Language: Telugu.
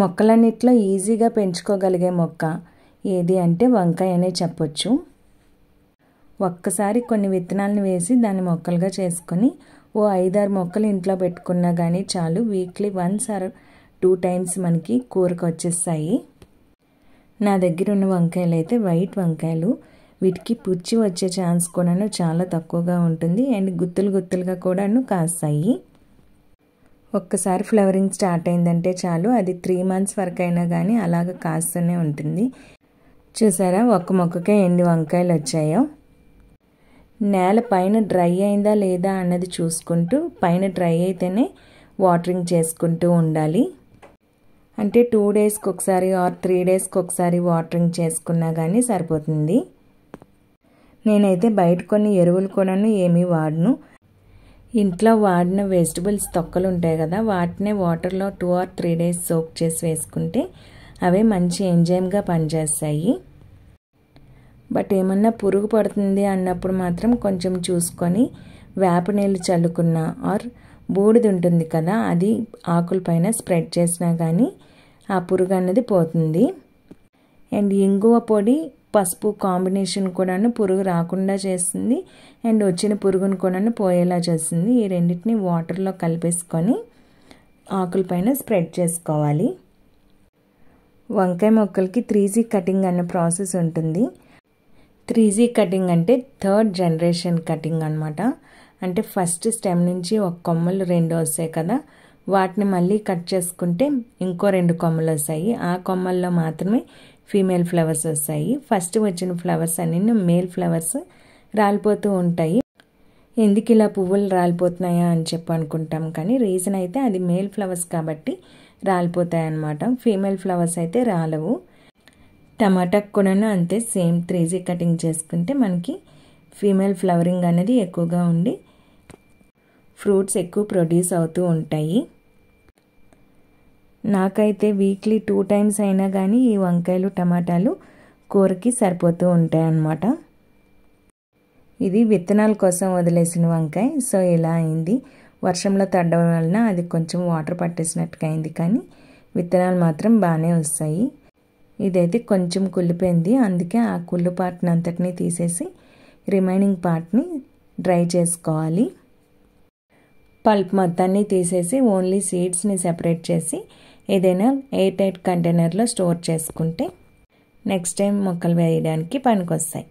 మొక్కలన్నిట్లో ఈజీగా పెంచుకోగలిగే మొక్క ఏది అంటే వంకాయ అనే చెప్పొచ్చు. ఒక్కసారి కొన్ని విత్తనాలను వేసి దాన్ని మొక్కలుగా చేసుకొని ఓ 5-6 మొక్కలు ఇంట్లో పెట్టుకున్నా కానీ చాలు. వీక్లీ 1 ఆర్ 2 టైమ్స్ మనకి కూరకు వచ్చేస్తాయి. నా దగ్గర ఉన్న వంకాయలు అయితే వైట్ వంకాయలు. వీటికి పుచ్చి వచ్చే ఛాన్స్ కూడాను చాలా తక్కువగా ఉంటుంది అండ్ గుత్తులు గుత్తులుగా కూడాను కాస్తాయి. ఒక్కసారి ఫ్లవరింగ్ స్టార్ట్ అయిందంటే చాలు, అది 3 months వరకు అయినా కానీ అలాగ కాస్తూనే ఉంటుంది. చూసారా ఒక్క మొక్కకే ఎన్ని వంకాయలు వచ్చాయో. నేల పైన డ్రై అయిందా లేదా అన్నది చూసుకుంటూ, పైన డ్రై అయితేనే వాటరింగ్ చేసుకుంటూ ఉండాలి. అంటే 2 daysకి ఒకసారి ఆర్ 3 daysకి ఒకసారి వాటరింగ్ చేసుకున్నా కానీ సరిపోతుంది. నేనైతే బయట కొన్ని ఎరువులు కూడాను ఏమీ వాడను. ఇంట్లో వాడిన వెజిటబుల్స్ తొక్కలు ఉంటాయి కదా, వాటినే వాటర్లో 2 or 3 days సోక్ చేసి వేసుకుంటే అవే మంచి ఎంజైమ్గా పనిచేస్తాయి. బట్ ఏమన్నా పురుగు పడుతుంది అన్నప్పుడు మాత్రం కొంచెం చూసుకొని వేప నీళ్ళు చల్లుకున్న ఆర్ బూడిద ఉంటుంది కదా, అది ఆకులపైన స్ప్రెడ్ చేసినా కానీ ఆ పురుగు అన్నది పోతుంది. అండ్ ఇంగువ పొడి పసుపు కాంబినేషన్ కూడాను పురుగు రాకుండా చేస్తుంది అండ్ వచ్చిన పురుగును కూడాను పోయేలా చేస్తుంది. ఈ రెండింటిని వాటర్లో కలిపేసుకొని ఆకులపైన స్ప్రెడ్ చేసుకోవాలి. వంకాయ మొక్కలకి 3G కటింగ్ అనే ప్రాసెస్ ఉంటుంది. 3G కటింగ్ అంటే 3rd generation కటింగ్ అనమాట. అంటే ఫస్ట్ స్టెమ్ నుంచి ఒక కొమ్మలు 2 వస్తాయి కదా, వాటిని మళ్ళీ కట్ చేసుకుంటే ఇంకో 2 కొమ్మలు వస్తాయి. ఆ కొమ్మల్లో మాత్రమే ఫీమేల్ ఫ్లవర్స్ వస్తాయి. ఫస్ట్ వచ్చిన ఫ్లవర్స్ అన్నీ మేల్ ఫ్లవర్స్ రాలిపోతూ ఉంటాయి. ఎందుకు ఇలా పువ్వులు రాలిపోతున్నాయా అని అనుకుంటాం, కానీ రీజన్ అయితే అది మేల్ ఫ్లవర్స్ కాబట్టి రాలిపోతాయి అన్నమాట. ఫీమేల్ ఫ్లవర్స్ అయితే రాలవు. టమాటాకు కూడాను అంతే, సేమ్ 3G కటింగ్ చేసుకుంటే మనకి ఫీమేల్ ఫ్లవరింగ్ అనేది ఎక్కువగా ఉండి ఫ్రూట్స్ ఎక్కువ ప్రొడ్యూస్ అవుతూ ఉంటాయి. నాకైతే వీక్లీ 2 times అయినా కానీ ఈ వంకాయలు టమాటాలు కూరకి సరిపోతూ ఉంటాయి అన్నమాట. ఇది విత్తనాల కోసం వదిలేసిన వంకాయ. సో ఇలా అయింది. వర్షంలో తడవడం వలన అది కొంచెం వాటర్ పట్టేసినట్టుగా అయింది, కానీ విత్తనాలు మాత్రం బాగానే వస్తాయి. ఇదైతే కొంచెం కుళ్ళిపోయింది, అందుకే ఆ కుళ్ళు పార్ట్ని అంతటినీ తీసేసి రిమైనింగ్ పార్ట్ని డ్రై చేసుకోవాలి. పల్ప్ మొత్తాన్ని తీసేసి ఓన్లీ సీడ్స్ని సెపరేట్ చేసి ఏదైనా ఎయిర్ టైట్ కంటైనర్లో స్టోర్ చేసుకుంటే నెక్స్ట్ టైం మొక్కలు వేయడానికి పనికొస్తాయి.